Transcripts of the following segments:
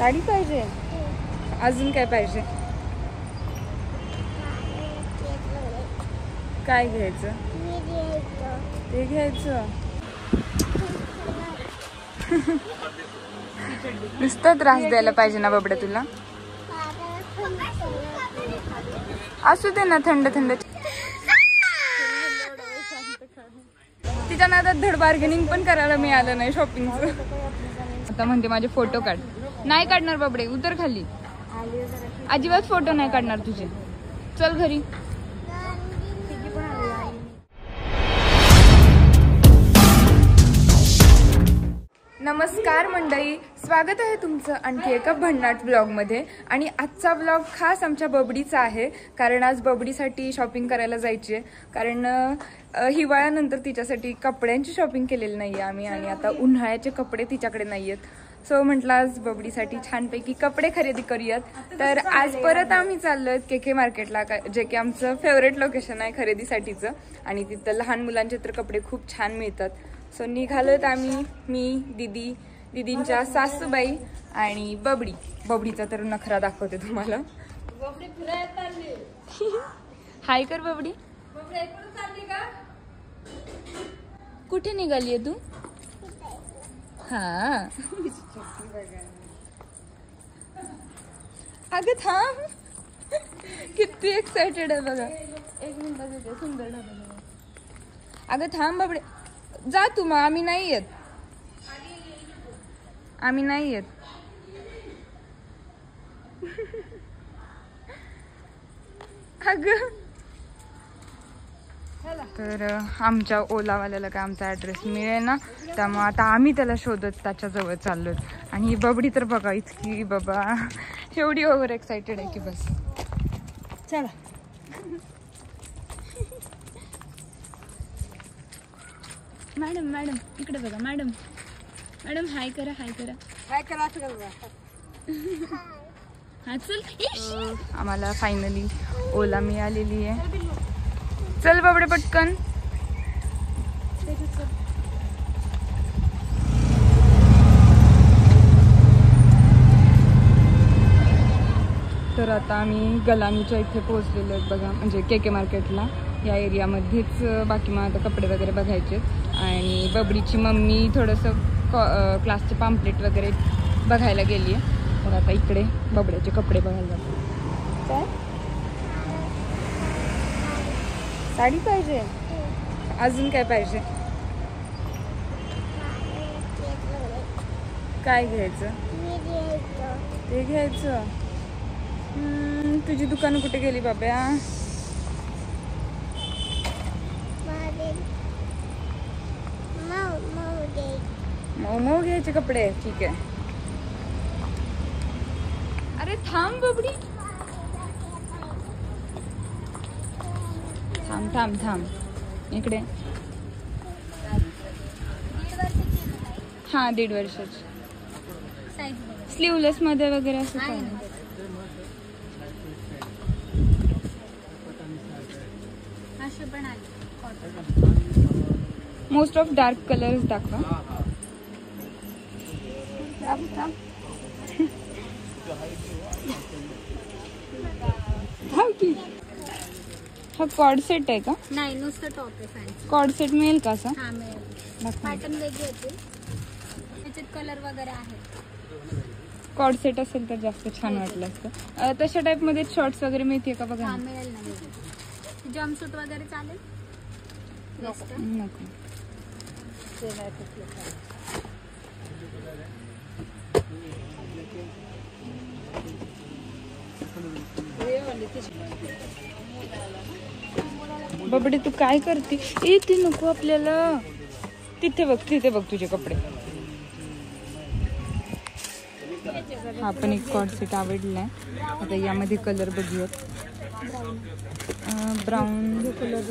साडी पाहिजे. अजून काय पाहिजे? काय घ्यायचं? ते घ्यायचं. नुसतं त्रास द्यायला पाहिजे ना बाबड्या तुला. असू दे ना थंड थंड. तिच्या नादात धड बार्गेनिंग पण करायला मिळालं नाही शॉपिंगचं. आता म्हणते माझे फोटो काढ. नाही काढणार बाबडे, उतर खाली. अजिबात फोटो नाही काढणार तुझे. चल घरी. नमस्कार मंडळी, स्वागत आहे तुमचं आणखी एका भन्नाट ब्लॉगमध्ये. आणि आजचा ब्लॉग खास आमच्या बबडीचा आहे, कारण आज बबडीसाठी शॉपिंग करायला जायची आहे. कारण हिवाळ्यानंतर तिच्यासाठी कपड्यांची शॉपिंग केलेली नाही आहे आम्ही, आणि आता उन्हाळ्याचे कपडे तिच्याकडे नाही आहेत. सो म्हटलं आज बबडीसाठी छानपैकी कपडे खरेदी करूयात. तर आज परत आम्ही चाललोय के मार्केटला, जे की आमचं फेवरेट लोकेशन आहे खरेदीसाठीचं. आणि तिथं लहान मुलांचे तर कपडे खूप छान मिळतात. सो निघालोत आम्ही, मी, दीदींच्या सासूबाई आणि बबडीचा तर नखरा दाखवते तुम्हाला. हाय कर बबडी. कुठे निघालीये तू? हा अगं थांब, किती एक्साइटेड आहे बघा. एक मिनिट, सुंदर ढाबा. अगं थांब बाबडे, जा तू. मग आम्ही नाही येत. अगं तर आमच्या ओलावाल्याला काय आमचा ऍड्रेस मिळेल ना, त्यामुळे आता आम्ही त्याला शोधत त्याच्या जवळ चाललोय. आणि ही बबडी तर बघा इतकी बाबा एवढी ओव्हर एक्साइटेड आहे की बस. चला मॅडम इकडे बघा. मॅडम हाय करा. हा चल. आम्हाला फायनली ओला मिळालेली आहे. चल बाबडे पटकन. तर आता आम्ही गलानीच्या इथे पोहोचलेलो आहेत बघा, म्हणजे के मार्केटला या एरियामध्येच. बाकी मग आता कपडे वगैरे बघायचे. आणि बबडीची मम्मी थोडंसं क्लासचे पॅम्पलेट वगैरे बघायला गेली आहे. तर आता इकडे बबड्याचे कपडे बघायला जातो. काय साडी पाहिजे? अजून काय पाहिजे? काय घ्यायचं? ते घ्यायचं. तुझी दुकान कुठे गेली बाब्या? मऊ घ्यायचे कपडे. ठीक आहे. अरे थांब बबडी, थांब इकडे. हा 1.5 वर्षाची. स्लीवलेस मध्ये वगैरे असं काय? मोस्ट ऑफ डार्क कलर्स दाखवा. हा कॉर्ड सेट आहे का? नाही, नुसतं टॉप आहे. कॉर्ड सेट मिळेल का असं? हा मिळेल. पॅटर्न वेगळे येतील, त्याच्यात कलर वगैरे आहेत. कॉर्ड सेट असेल तर जास्त छान वाटलं असतं. तशा टाइप मध्ये शॉर्ट्स वगैरे मिळते का बघा? हा मिळेल ना. जम्पसूट वगैरे चालेल? नको. बबडे तू काय करते? ते नको आपल्याला. तिथे बघ तुझे कपडे. हा पण एक कॉर्ड सेट आवडलाय. आता यामध्ये कलर बघूयात. ब्राऊन कलर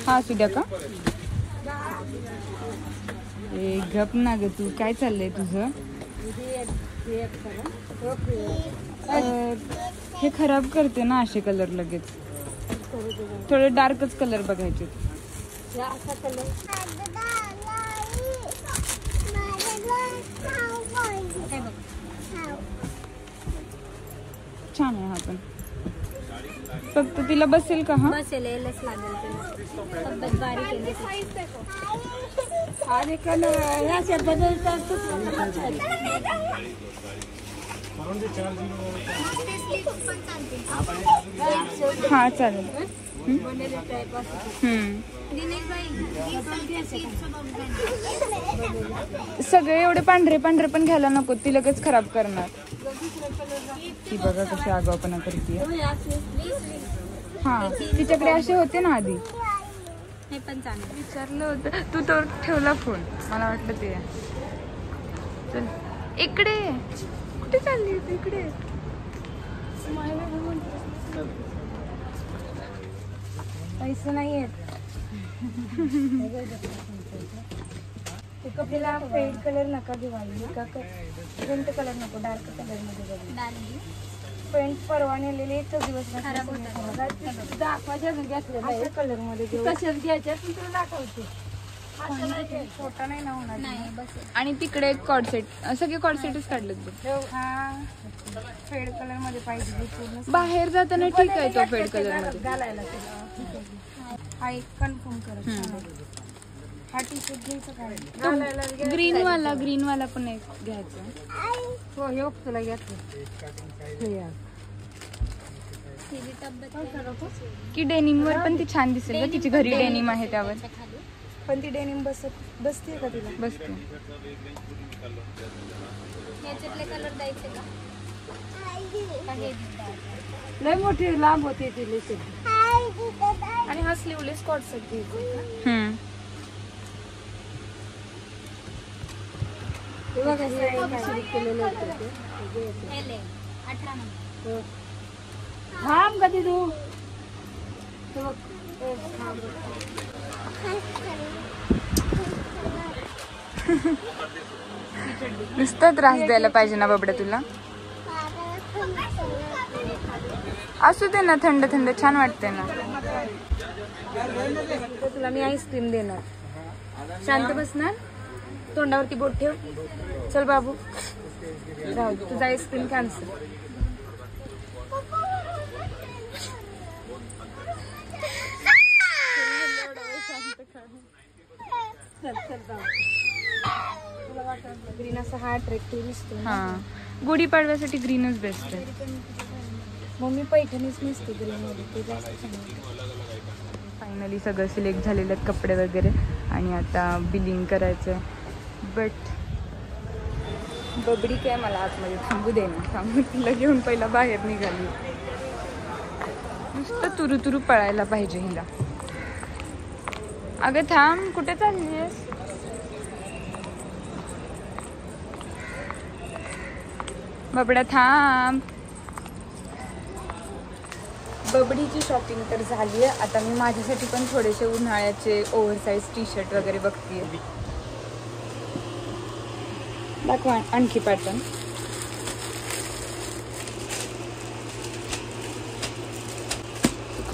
हा असू द्या का? गप ना ग तू, काय चाललंय तुझं? हे खराब करते ना असे कलर लगेच. थोडे डार्कच कलर बघायचे. छान आहे हा पण. फक्त तिला बसेल का हा? बसेल, यायलाच लागेल तिला. तब्येत बारीक आहे ना. आणि कलर ह्या बदलतात. हा चालेल. सगळे एवढे पांढरे पांढरे पण घ्यायला नको, ती लगेच खराब करणार. ती बघा कशी आगाऊपणा करते. हा तिच्याकडे असे होते ना आधी. हे पण चांगलं. विचारलं होतं तू तर ठेवला फोन, मला वाटलं ते. चल इकडे कुठे चालली होती? इकडे पैसे नाही आहेत. तिला फेड कलर नका दिवाळी का पेंट कलर नको, डार्क कलर मध्ये बघू. पेंट परवा नेलेले एकच दिवस दाखवायचे घेतले कलर मध्ये कशाच घ्यायच्या तुला दाखवते. छोटा नाही ना होणार. नाही बसेल. आणि तिकडे एक कॉर्ड सेट, सगळे कॉर्ड सेटच काढलेत बघ. हा फेड कलर मध्ये पाहिजे पूर्ण. बाहेर जाताना ठीक आहे तो फेड कलर मध्ये घालायला. हा एक कन्फर्म कर. हा टी शर्ट घ्यायचा काय? ग्रीन वाला पण एक घ्यायचा. हो हे तुला घ्यायचं तिची तब्येत की डेनिम वर पण ती छान दिसेल का? तिची घरी डेनिम आहे त्यावर. पण ती डेनिम बसते का तिला? बसते. याच्यातले कलर द्यायचे का? लय मोठी लांब होते ती लेस. आणि हा स्लीवलेस कॉर्ड सेट घ्यायचा. थांब कधी तू नुसतं त्रास द्यायला पाहिजे ना बाबड्या तुला? असू दे ना, थंड थंड छान वाटते ना. तुला मी आईस्क्रीम देणार. शांत बसणार, तोंडावरती बोट ठेव. चल बाबू राहू दे, तुझा आईस्क्रीम कॅन्सल. ग्रीन असा हा अट्रॅक्टिव्ह दिसतो. हा गुढीपाडव्यासाठी ग्रीनच बेस्ट आहे. मम्मी पैठणीच नसते ग्रीन मध्ये, ते जास्त छान. फायनली सगळं सिलेक्ट झालेलं आहेत, कपडे वगैरे. आणि आता बिलिंग करायचं आहे. बट बबडी काय मला आतमध्ये थांबू दे ना. थांबू, तिला घेऊन पहिला बाहेर निघाली. नुसतं तुरू तुरू पळायला पाहिजे हिला. अगं थांब, कुठे चालली आहेस? बबड्या थांब. बबडीची शॉपिंग तर झाली आहे. आता मी माझ्यासाठी पण थोडेसे उन्हाळ्याचे ओव्हरसाइज टी शर्ट वगैरे बघतीये. दाखवा आणखी पॅटर्न.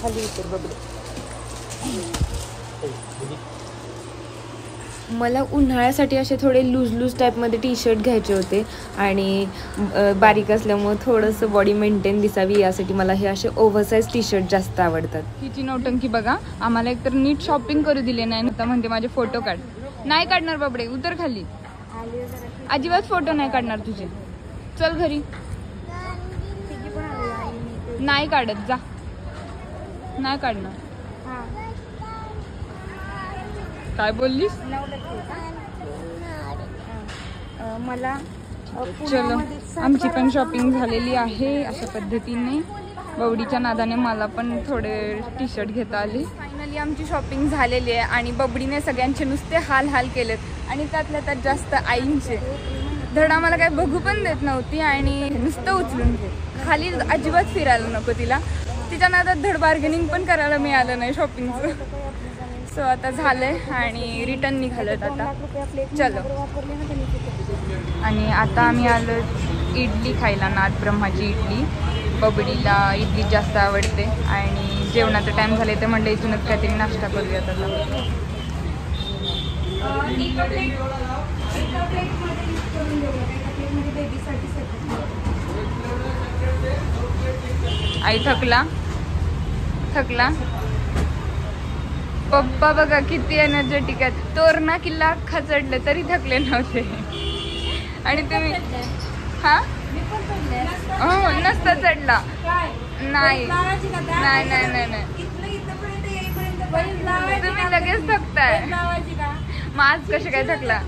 खाली उतर बबडी. मला उन्हाळ्यासाठी असे थोडे लूज टाईपमध्ये टी शर्ट घ्यायचे होते. आणि बारीक असल्यामुळे थोडंसं बॉडी मेंटेन दिसावी यासाठी मला हे असे ओव्हरसाइज टी शर्ट जास्त आवडतात. हिची नौटंकी बघा. आम्हाला एकतर नीट शॉपिंग करू दिले नाही. आता म्हणते माझे फोटो काढ. नाही काढणार बाबडे, उतर खाली. अजिबात फोटो नाही काढणार तुझे. चल घरी. नाही काढत, जा. नाही काढणार. काय बोललीस? मला चलो, आमची पण शॉपिंग झालेली आहे अशा पद्धतीने. बबडीच्या नादाने मला पण थोडे टी शर्ट घेता आले. फायनली आमची शॉपिंग झालेली आहे. आणि बबडीने सगळ्यांचे नुसते हाल हाल केलेत. आणि त्यातल्या त्यात जास्त आईंचे. धड आम्हाला काय बघू पण देत नव्हती. आणि नुसतं उचलून घे. खाली अजिबात फिरायला नको तिला. तिच्या नादात धड बार्गेनिंग पण करायला मिळालं नाही शॉपिंगचं. सो आता झालंय आणि रिटर्न निघालोत आता. चलो. आणि आता आम्ही आलो इडली खायला, नाथ ब्रह्माची इडली. बबडीला इडली जास्त आवडते. आणि जेवणाचा टाइम झाले तर म्हणलं इथूनच काहीतरी नाश्ता करूयात आता. आई थकला पप्पा बघा किती एनर्जेटिक आहेत. तोरणा किल्ला अख्खा चढले तरी थकले नव्हते. आणि तुम्ही हा हो नसता चढला. नाही नाही नाही नाही नाही तुम्ही लगेच थकताय. मग आज कसे काय थकला.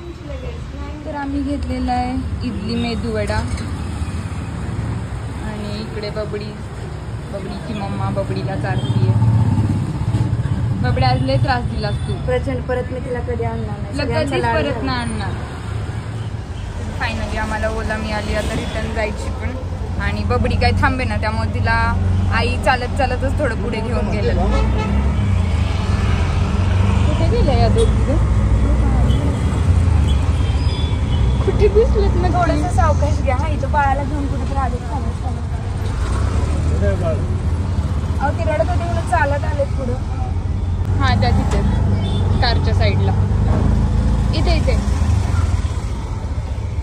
तर आम्ही घेतलेला आहे इडली मेदू वडा. आणि इकडे बबडीची मम्मा बबडीला चालतीये. बबडी आज लय त्रास दिलास तू. प्रचंड. परत मी तिला कधी आणणार नाही. कधीच परत ना आणणार. फायनली आम्हाला ओला मिळाली. आता रिटर्न जायची पण. आणि बबडी काय थांबे ना त्यामुळे तिला आई चालत चालतच थोडं पुढे घेऊन गेलं. कुठे गेलं या दोघी. कुठे दिसलेत ना. थोडस सावकाश घ्या. हा इथं बाळाला घेऊन कुठे तर आले अहो ती रडत होती म्हणून चालत आलेत पुढं. हा त्या तिथे कारच्या साईडला. इथे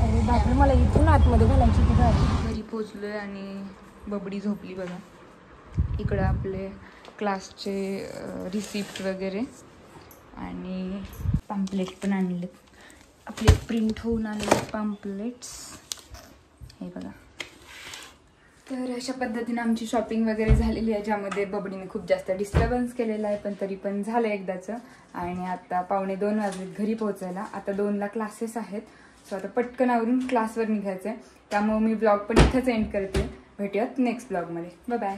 अरे बापरे मला इथून आतमध्ये घालायची ती गाडी. घरी पोचलोय आणि बबडी झोपली बघा. इकडं आपले क्लासचे रिसिप्ट वगैरे आणि पॅम्पलेट पण आणले. आपले प्रिंट होऊन आलेले पॅम्पलेट्स हे बघा. तर अशा पद्धतीने आमची शॉपिंग वगैरे झालेली आहे, ज्यामध्ये बबडीने खूप जास्त डिस्टर्बन्स केलेला आहे, पण तरी पण झालं एकदाचं. आणि आता 1:45 वाजलेत घरी पोहोचायला. आता 2ला क्लासेस आहेत. सो आता पटकन आवरून क्लासवर निघायचं आहे. त्यामुळे मी ब्लॉग पण इथंच एंड करते. भेटूयात नेक्स्ट ब्लॉगमध्ये. बाय.